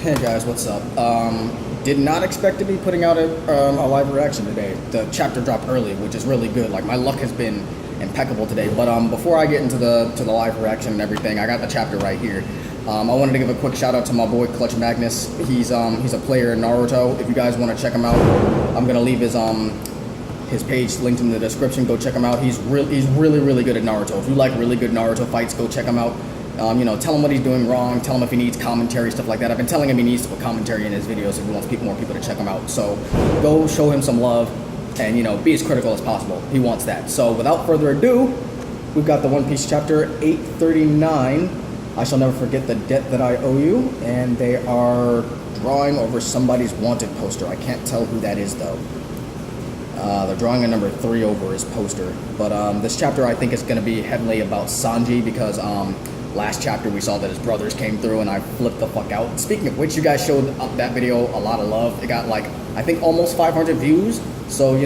Hey guys, what's up? Did not expect to be putting out a live reaction today. The chapter dropped early, which is really good. Like, my luck has been impeccable today. But before I get into the live reaction and everything, I got the chapter right here. I wanted to give a quick shout out to my boy Clutch Magnus. He's a player in Naruto. If you guys want to check him out, I'm gonna leave his page linked in the description. Go check him out. He's really good at Naruto. If you like really good Naruto fights, go check him out. Tell him what he's doing wrong, tell him if he needs commentary, stuff like that. I've been telling him he needs to put commentary in his videos if he wants more people to check him out. So go show him some love and, be as critical as possible. He wants that. So without further ado, we've got the One Piece chapter 839. I shall never forget the debt that I owe you. And they are drawing over somebody's wanted poster. I can't tell who that is though. They're drawing a number 3 over his poster. But this chapter I think is going to be heavily about Sanji because last chapter we saw that his brothers came through and I flipped the fuck out. Speaking of which, you guys showed up that video a lot of love. It got like, I think almost 500 views. So,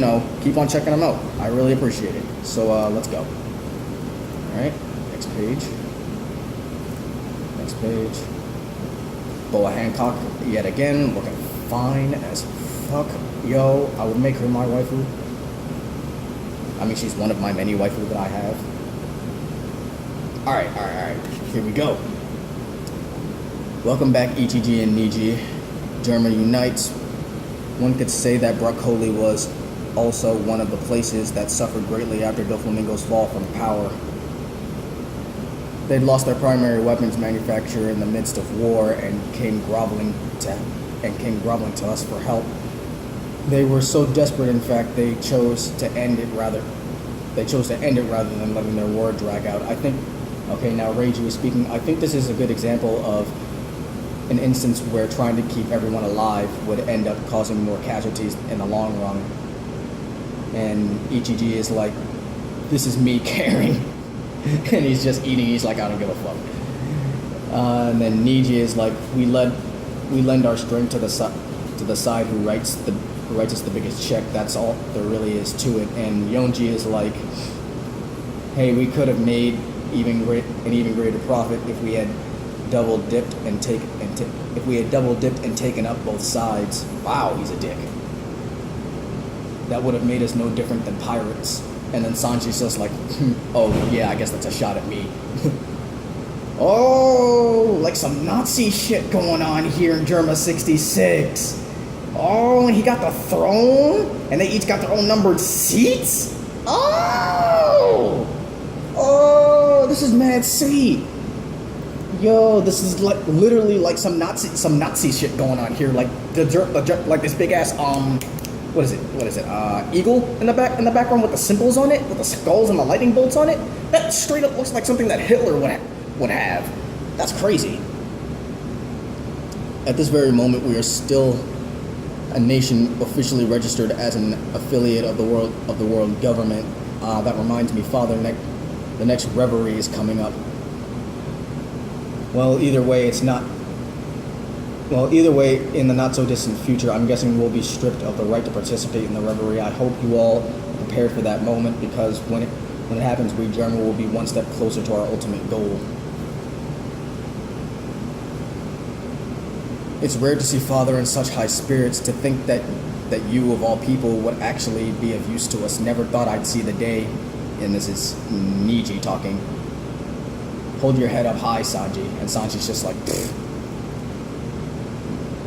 keep on checking them out. I really appreciate it. So, let's go. Alright, next page. Next page. Boa Hancock, yet again, looking fine as fuck. Yo, I would make her my waifu. I mean, she's one of my many waifu that I have. Alright. Here we go. Welcome back, Ichiji and NIJII. Germa unites. One could say that Broccoli was also one of the places that suffered greatly after Doflamingo's fall from power. They'd lost their primary weapons manufacturer in the midst of war and came groveling to us for help. They were so desperate, in fact, they chose to end it rather than letting their war drag out. I think, okay, now Reiji is speaking. I think this is a good example of an instance where trying to keep everyone alive would end up causing more casualties in the long run. And Ichiji is like, this is me caring. And he's just eating. He's like, I don't give a fuck. And then NIJII is like, we lend our strength to the side who writes us the biggest check. That's all there really is to it. And Yonji is like, hey, we could have made an even greater profit if we had double dipped and taken up both sides. Wow, he's a dick. That would have made us no different than pirates. And then Sanji's just like, oh yeah, I guess that's a shot at me. Oh, like some Nazi shit going on here in Germa 66. Oh, and he got the throne, and they each got their own numbered seats? Oh, this is mad sweet. Yo, this is like literally like some Nazi shit going on here. Like like this big ass what is it? Eagle in the background with the symbols on it, with the skulls and the lightning bolts on it. That straight up looks like something that Hitler would have. That's crazy. At this very moment, we are still a nation officially registered as an affiliate of the world government. That reminds me, Father, the next reverie is coming up. Well, either way, in the not so distant future, I'm guessing we'll be stripped of the right to participate in the reverie. I hope you all are prepared for that moment, because when it happens, we Germa will be one step closer to our ultimate goal. It's rare to see Father in such high spirits. To think that you, of all people, would actually be of use to us. Never thought I'd see the day. And this is NIJII talking. Hold your head up high, Sanji. And Sanji's just like, pfft.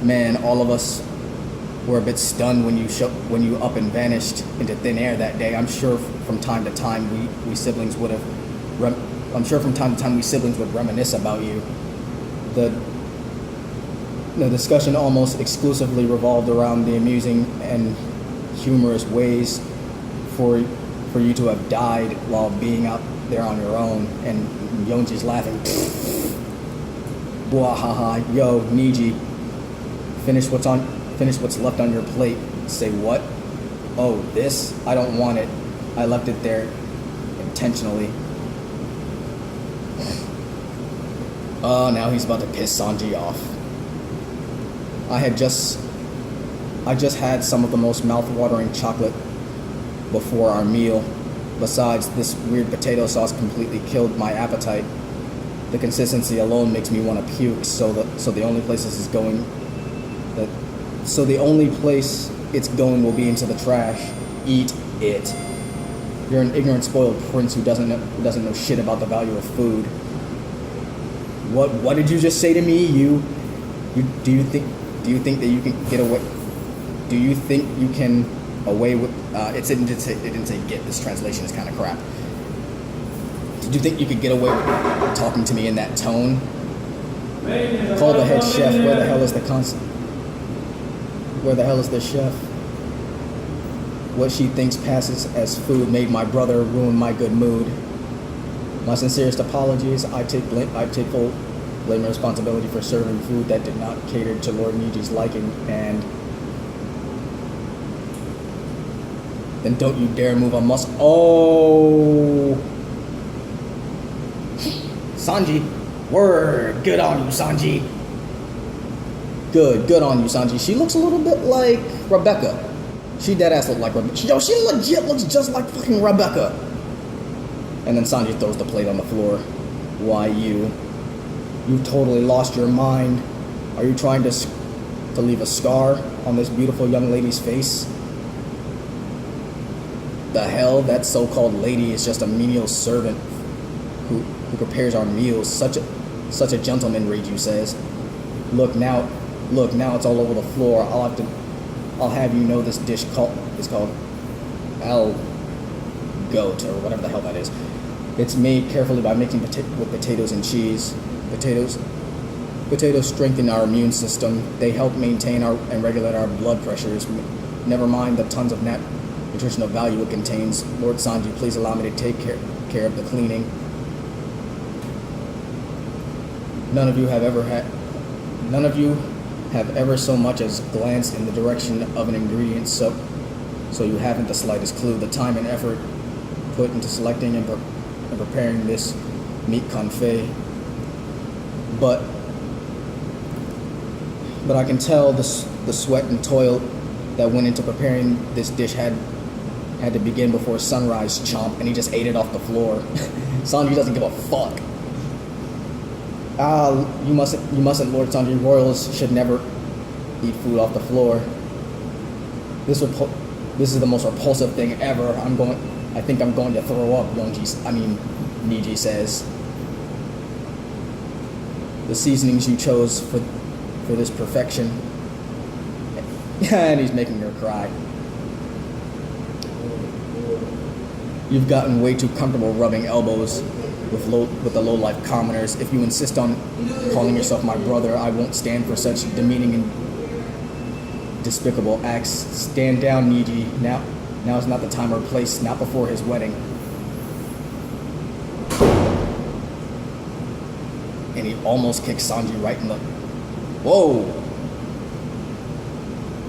Man, all of us were a bit stunned when you up and vanished into thin air that day. I'm sure from time to time we siblings would reminisce about you. The discussion almost exclusively revolved around the amusing and humorous ways for you to have died while being out there on your own. And Yonji's laughing. Bwahaha. Yo, NIJII, finish what's left on your plate. Say what? Oh, this? I don't want it. I left it there intentionally. Oh, now he's about to piss Sanji off. I just had some of the most mouth-watering chocolate before our meal. Besides, this weird potato sauce completely killed my appetite. The consistency alone makes me want to puke. So the only place this is going, the only place it's going will be into the trash. Eat it. You're an ignorant, spoiled prince who doesn't know shit about the value of food. What did you just say to me? Do you think that you can get away? Do you think you can away with? It didn't say get. This translation is kind of crap. Did you think you could get away with talking to me in that tone? Call the head chef. Where the hell is the chef? What she thinks passes as food made my brother ruin my good mood. My sincerest apologies. I take full blame and responsibility for serving food that did not cater to Lord Niji's liking, and then don't you dare move a muscle. Oh, Sanji, word, good on you, Sanji. Good on you, Sanji. She looks a little bit like Rebecca. She deadass look like Rebecca. Yo, she legit looks just like fucking Rebecca. And then Sanji throws the plate on the floor. Why you? You've totally lost your mind. Are you trying to leave a scar on this beautiful young lady's face? The hell, that so-called lady is just a menial servant who prepares our meals. Such a gentleman, Reiju says. Look now, it's all over the floor. I'll have you know this dish is called al goat, or whatever the hell that is. It's made carefully by mixing with potatoes and cheese. Potatoes strengthen our immune system. They help maintain and regulate our blood pressures. Never mind the tons of nutritional value it contains. Lord Sanji, please allow me to take care of the cleaning. None of you have ever so much as glanced in the direction of an ingredient, so you haven't the slightest clue. The time and effort put into selecting and preparing this meat confit. But I can tell the sweat and toil that went into preparing this dish had to begin before sunrise, chomp, and he just ate it off the floor. Sanji doesn't give a fuck. You mustn't, Lord Sanji. Royals should never eat food off the floor. This is the most repulsive thing ever. I think I'm going to throw up, Niji says. The seasonings you chose for this perfection. And he's making her cry. You've gotten way too comfortable rubbing elbows with the low-life commoners. If you insist on calling yourself my brother, I won't stand for such demeaning and despicable acts. Stand down, Niji. Now is not the time or place, not before his wedding. And he almost kicks Sanji right in the... Whoa!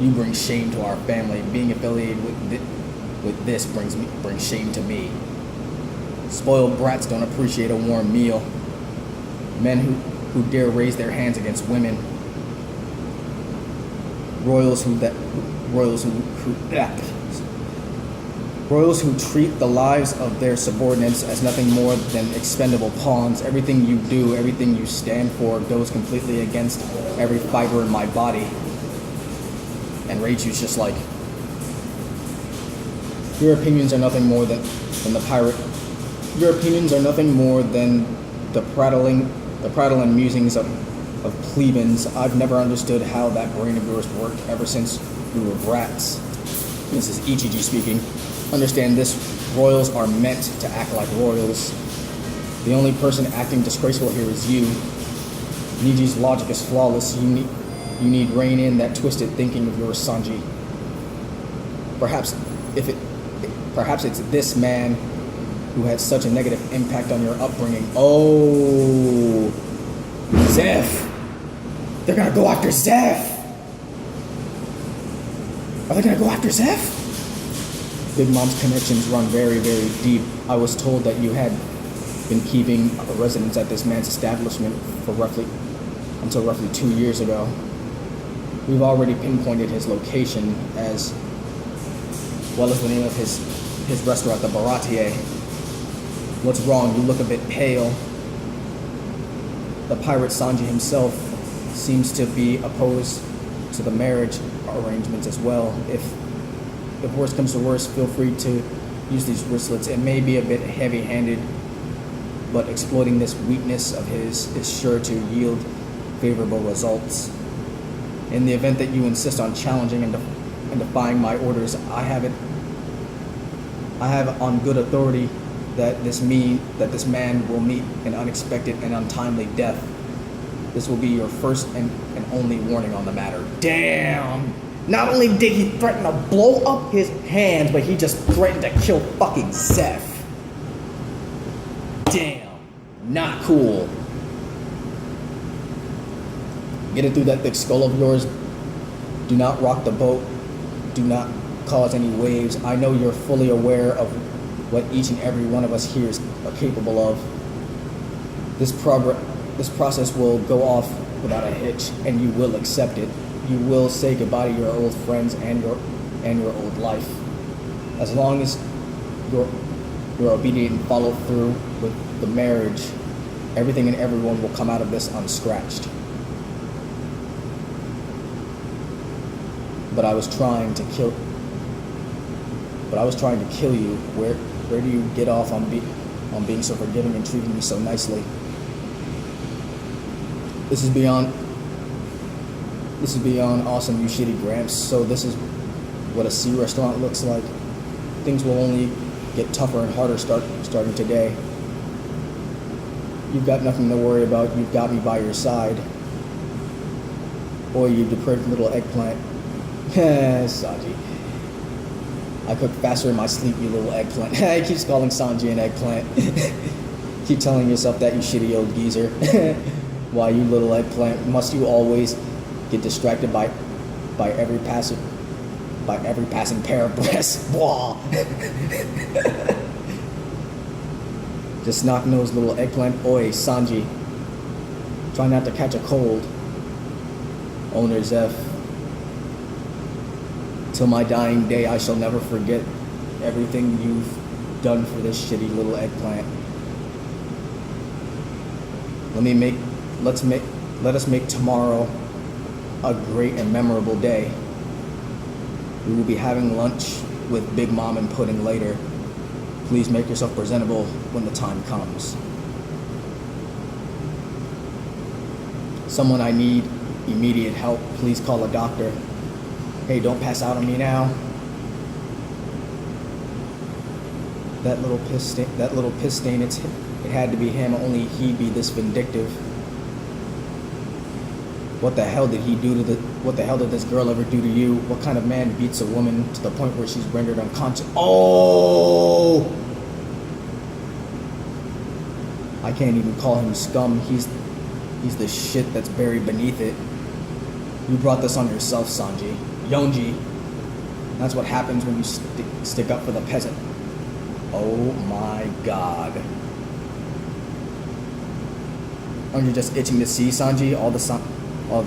You bring shame to our family. Being affiliated with this brings shame to me. Spoiled brats don't appreciate a warm meal. Men who dare raise their hands against women. Royals who treat the lives of their subordinates as nothing more than expendable pawns. Everything you do, everything you stand for goes completely against every fiber in my body. And Reichu's just like, your opinions are nothing more than the pirate. Your opinions are nothing more than the prattling musings of plebeians. I've never understood how that brain of yours worked ever since we were brats. This is Ichiji speaking. Understand this, royals are meant to act like royals. The only person acting disgraceful here is you. Niji's logic is flawless. You need rein in that twisted thinking of yours, Sanji. Perhaps it's this man who had such a negative impact on your upbringing. Oh, Zeph. They're gonna go after Zeph. Are they gonna go after Zeph? Big Mom's connections run very, very deep. I was told that you had been keeping a residence at this man's establishment for until roughly 2 years ago. We've already pinpointed his location as well as the name of his restaurant, the Baratier. What's wrong? You look a bit pale. The pirate Sanji himself seems to be opposed to the marriage arrangements as well. If worst comes to worst, feel free to use these wristlets. It may be a bit heavy-handed, but exploiting this weakness of his is sure to yield favorable results. In the event that you insist on challenging and defying my orders, I have on good authority that this man will meet an unexpected and untimely death. This will be your first and only warning on the matter. Damn! Not only did he threaten to blow up his hands, but he just threatened to kill fucking Zeph. Damn. Not cool. Get it through that thick skull of yours. Do not rock the boat. Do not cause any waves. I know you're fully aware of what each and every one of us here is capable of. This process will go off without a hitch, and you will accept it. You will say goodbye to your old friends and your old life. As long as you're obedient and follow through with the marriage, everything and everyone will come out of this unscratched. But I was trying to kill you. Where do you get off on being so forgiving and treating me so nicely? This is beyond awesome, you shitty Gramps. So this is what a sea restaurant looks like. Things will only get tougher and harder starting today. You've got nothing to worry about. You've got me by your side. Boy, you depraved little eggplant. Sanji. I cook faster in my sleep, you little eggplant. He keeps calling Sanji an eggplant. Keep telling yourself that, you shitty old geezer. Why, you little eggplant, must you always get distracted by every passing pair of breasts? Blah. Just knock-nosed little eggplant. Oi, Sanji. Try not to catch a cold. Owner Zeph. Till my dying day, I shall never forget everything you've done for this shitty little eggplant. Let us make tomorrow a great and memorable day. We will be having lunch with Big Mom and Pudding later. Please make yourself presentable when the time comes. Someone, I need immediate help. Please call a doctor. Hey, don't pass out on me now. That little piss stain, it had to be him. Only he'd be this vindictive. What the hell did this girl ever do to you? What kind of man beats a woman to the point where she's rendered unconscious? Oh! I can't even call him scum. He's the shit that's buried beneath it. You brought this on yourself, Sanji. Yonji. That's what happens when you stick up for the peasant. Oh my god. Aren't you just itching to see, Sanji? All the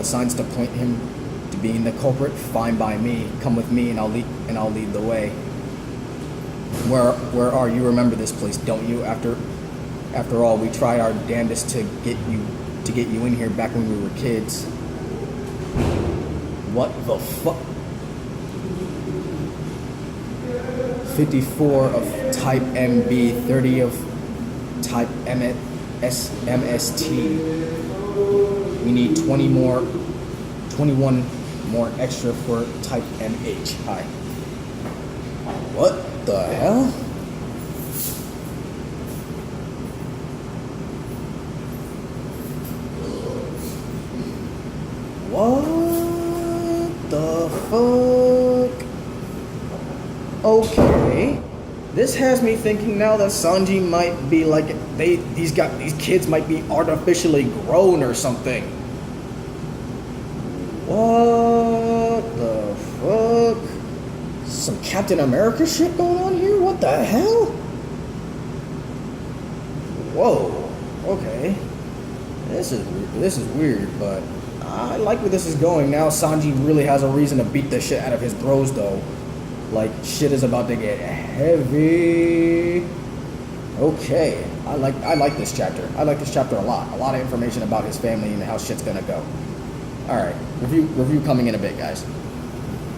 signs to point him to being the culprit? Fine by me. Come with me and I'll lead the way. Where are you? Remember this place, don't you? After all, we tried our damnedest to get you in here back when we were kids. What the fuck? 54 of type MB, 30 of type MST. We need 21 more extra for type MH. Hi. What the hell? What the fuck? Okay. This has me thinking now that Sanji might be like these kids might be artificially grown or something. What the fuck? Some Captain America shit going on here? What the hell? Whoa. Okay. This is weird, but I like where this is going. Now Sanji really has a reason to beat the shit out of his bros, though. Like, shit is about to get heavy. Okay. I like this chapter. I like this chapter a lot. A lot of information about his family and how shit's gonna go. All right, review coming in a bit, guys.